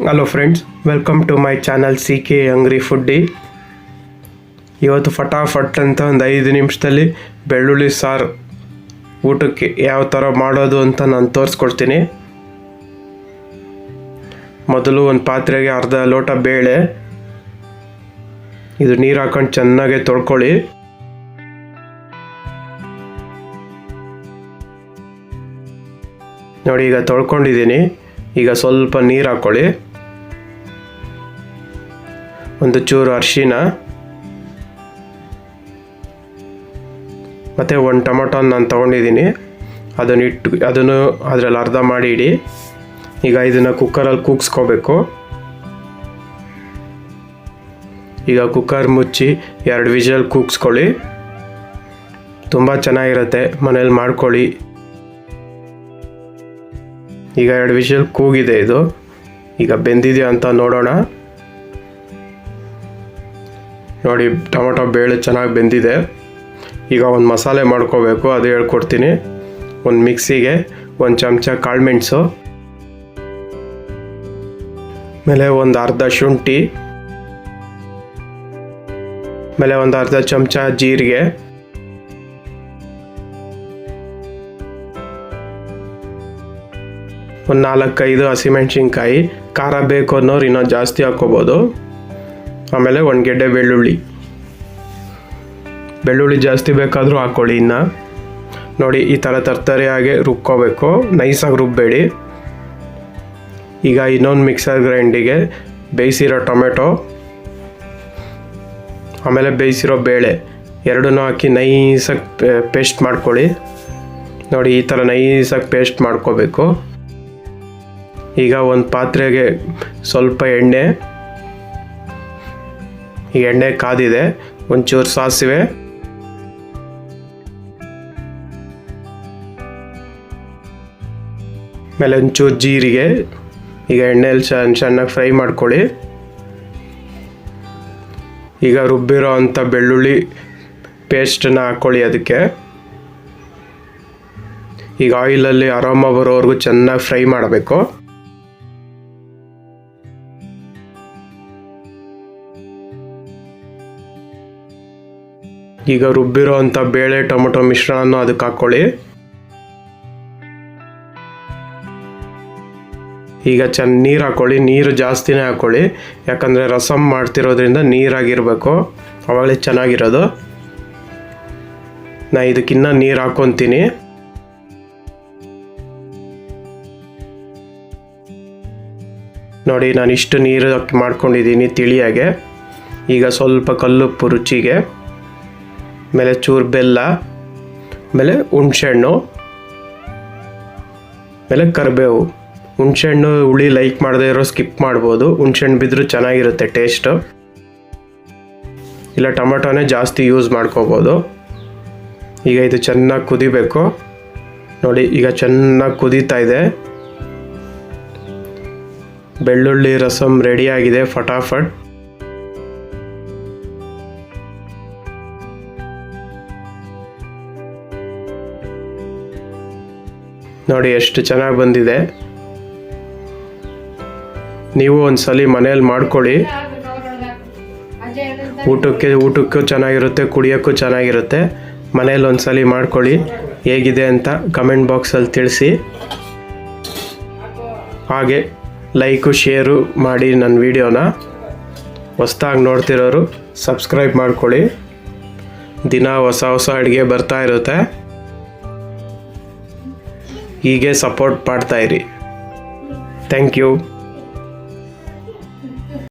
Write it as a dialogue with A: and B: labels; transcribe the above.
A: Hello friends, welcome to my channel CK hungry foodie. ಇವತ್ತು ಫಟಾಫಟ್ ಅಂತ ಒಂದು 5 ನಿಮಿಷದಲ್ಲಿ ಬೆಳ್ಳುಳ್ಳಿ ಸಾರು ಊಟಕ್ಕೆ ಯಾವ ಥರ ಮಾಡೋದು ಅಂತ ನಾನು ತೋರಿಸ್ಕೊಡ್ತೀನಿ. ಮೊದಲು ಒಂದು ಪಾತ್ರೆಗೆ ಅರ್ಧ ಲೋಟ ಬೇಳೆ, ಇದು ನೀರು ಹಾಕೊಂಡು ಚೆನ್ನಾಗಿ ತೊಳ್ಕೊಳ್ಳಿ. ನೋಡಿ, ಈಗ ತೊಳ್ಕೊಂಡಿದ್ದೀನಿ. ಈಗ ಸ್ವಲ್ಪ ನೀರು ಹಾಕ್ಕೊಳ್ಳಿ, ಒಂದು ಚೂರು ಅರಿಶಿನ ಮತ್ತು ಒಂದು ಟೊಮೊಟೊ ನಾನು ತೊಗೊಂಡಿದ್ದೀನಿ. ಅದನ್ನು ಅದರಲ್ಲಿ ಅರ್ಧ ಮಾಡಿ ಇಡಿ. ಈಗ ಇದನ್ನು ಕುಕ್ಕರಲ್ಲಿ ಕೂಗಿಸ್ಕೋಬೇಕು. ಈಗ ಕುಕ್ಕರ್ ಮುಚ್ಚಿ 2 ವಿಷಲ್ ಕೂಗಿಸ್ಕೊಳ್ಳಿ. ತುಂಬ ಚೆನ್ನಾಗಿರುತ್ತೆ, ಮನೇಲಿ ಮಾಡ್ಕೊಳ್ಳಿ. ಈಗ 2 ವಿಷಲ್ ಕೂಗಿದೆ. ಇದು ಈಗ ಬೆಂದಿದೆಯಾ ಅಂತ ನೋಡೋಣ. ನೋಡಿ, ಟೊಮೊಟೊ ಬೇಳೆ ಚೆನ್ನಾಗಿ ಬೆಂದಿದೆ. ಈಗ ಒಂದು ಮಸಾಲೆ ಮಾಡ್ಕೋಬೇಕು, ಅದು ಹೇಳ್ಕೊಡ್ತೀನಿ. ಒಂದು ಮಿಕ್ಸಿಗೆ 1 ಚಮಚ ಕಾಳುಮೆಣಸು, ಮೇಲೆ ಒಂದು ಅರ್ಧ ಶುಂಠಿ, ಮೇಲೆ ಒಂದು ಅರ್ಧ ಚಮಚ ಜೀರಿಗೆ, ಒಂದು 4-5 ಹಸಿಮೆಣ್ಸಿನ್ಕಾಯಿ. ಖಾರ ಬೇಕು ಅನ್ನೋರು ಇನ್ನೂ ಜಾಸ್ತಿ ಹಾಕ್ಕೋಬೋದು. ಆಮೇಲೆ 1 ಗೆಡ್ಡೆ ಬೆಳ್ಳುಳ್ಳಿ ಜಾಸ್ತಿ ಬೇಕಾದರೂ ಹಾಕ್ಕೊಳ್ಳಿ. ಇನ್ನು ನೋಡಿ, ಈ ಥರ ತರ್ತರಿಯಾಗಿ ರುಬ್ಕೋಬೇಕು, ನೈಸಾಗಿ ರುಬ್ಬೇಡಿ. ಈಗ ಇನ್ನೊಂದು ಮಿಕ್ಸರ್ ಗ್ರೈಂಡಿಗೆ ಬೇಯಿಸಿರೋ ಟೊಮೆಟೊ, ಆಮೇಲೆ ಬೇಯಿಸಿರೋ ಬೇಳೆ ಎರಡನ್ನೂ ಹಾಕಿ ನೈಸಾಗಿ ಪೇಸ್ಟ್ ಮಾಡ್ಕೊಳ್ಳಿ. ನೋಡಿ, ಈ ಥರ ನೈಸಾಗಿ ಪೇಸ್ಟ್ ಮಾಡ್ಕೋಬೇಕು. ಈಗ ಒಂದು ಪಾತ್ರೆಗೆ ಸ್ವಲ್ಪ ಎಣ್ಣೆ, ಈ ಎಣ್ಣೆ ಕಾದಿದೆ. ಒಂಚೂರು ಸಾಸಿವೆ, ಆಮೇಲೆ ಒಂಚೂರು ಜೀರಿಗೆ. ಈಗ ಎಣ್ಣೆಯಲ್ಲಿ ಚೆನ್ನಾಗಿ ಫ್ರೈ ಮಾಡ್ಕೊಳ್ಳಿ. ಈಗ ರುಬ್ಬಿರೋ ಅಂಥ ಬೆಳ್ಳುಳ್ಳಿ ಪೇಸ್ಟನ್ನು ಹಾಕ್ಕೊಳ್ಳಿ ಅದಕ್ಕೆ. ಈಗ ಆಯಿಲಲ್ಲಿ ಅರೋಮ ಬರೋವರೆಗೂ ಚೆನ್ನಾಗಿ ಫ್ರೈ ಮಾಡಬೇಕು. ಈಗ ರುಬ್ಬಿರೋ ಅಂಥ ಬೇಳೆ ಟೊಮೊಟೊ ಮಿಶ್ರಣವನ್ನು ಅದಕ್ಕೆ ಹಾಕ್ಕೊಳ್ಳಿ. ಈಗ ನೀರು ಹಾಕ್ಕೊಳ್ಳಿ. ನೀರು ಜಾಸ್ತಿನೇ ಹಾಕ್ಕೊಳ್ಳಿ, ಯಾಕಂದರೆ ರಸಮ್ ಮಾಡ್ತಿರೋದ್ರಿಂದ ನೀರಾಗಿರಬೇಕು, ಆವಾಗಲೇ ಚೆನ್ನಾಗಿರೋದು. ನಾ ಇದಕ್ಕಿನ್ನ ನೀರು ಹಾಕ್ಕೊತೀನಿ. ನೋಡಿ, ನಾನು ಇಷ್ಟು ನೀರು ಮಾಡ್ಕೊಂಡಿದ್ದೀನಿ ತಿಳಿಯಾಗೆ. ಈಗ ಸ್ವಲ್ಪ ಕಲ್ಲುಪ್ಪು ರುಚಿಗೆ, ಆಮೇಲೆ ಚೂರು ಬೆಲ್ಲ, ಆಮೇಲೆ ಹುಣಸೆಹಣ್ಣು, ಆಮೇಲೆ ಕರಿಬೇವು. ಹುಣಸೆಹಣ್ಣು ಹುಳಿ ಲೈಕ್ ಮಾಡದೇ ಇರೋ ಸ್ಕಿಪ್ ಮಾಡ್ಬೋದು. ಹುಣಸೆಹಣ್ಣು ಬಿದ್ದರೂ ಚೆನ್ನಾಗಿರುತ್ತೆ ಟೇಸ್ಟು. ಇಲ್ಲ ಟೊಮೆಟೊನೇ ಜಾಸ್ತಿ ಯೂಸ್ ಮಾಡ್ಕೋಬೋದು. ಈಗ ಇದು ಚೆನ್ನಾಗಿ ಕುದಿಬೇಕು. ನೋಡಿ, ಈಗ ಚೆನ್ನಾಗಿ ಕುದೀತಾ ಇದೆ. ಬೆಳ್ಳುಳ್ಳಿ ರಸಮ್ ರೆಡಿಯಾಗಿದೆ ಫಟಾಫಟ್. ನೋಡಿ, ಎಷ್ಟು ಚೆನ್ನಾಗಿ ಬಂದಿದೆ. ನೀವು ಒಂದ್ಸಲಿ ಮನೇಲಿ ಮಾಡ್ಕೊಳ್ಳಿ. ಊಟಕ್ಕೂ ಚೆನ್ನಾಗಿರುತ್ತೆ, ಕುಡಿಯೋಕ್ಕೂ ಚೆನ್ನಾಗಿರುತ್ತೆ. ಮನೇಲಿ ಒಂದ್ಸಲಿ ಮಾಡ್ಕೊಳ್ಳಿ. ಹೇಗಿದೆ ಅಂತ ಕಮೆಂಟ್ ಬಾಕ್ಸಲ್ಲಿ ತಿಳಿಸಿ. ಹಾಗೆ ಲೈಕು ಶೇರು ಮಾಡಿ ನನ್ನ ವಿಡಿಯೋನ. ಹೊಸ್ದಾಗಿ ನೋಡ್ತಿರೋರು ಸಬ್ಸ್ಕ್ರೈಬ್ ಮಾಡ್ಕೊಳ್ಳಿ. ದಿನ ಹೊಸ ಅಡುಗೆ ಬರ್ತಾ ಇರುತ್ತೆ. ಹೀಗೆ ಸಪೋರ್ಟ್ ಮಾಡ್ತಾಯಿರಿ. Thank you.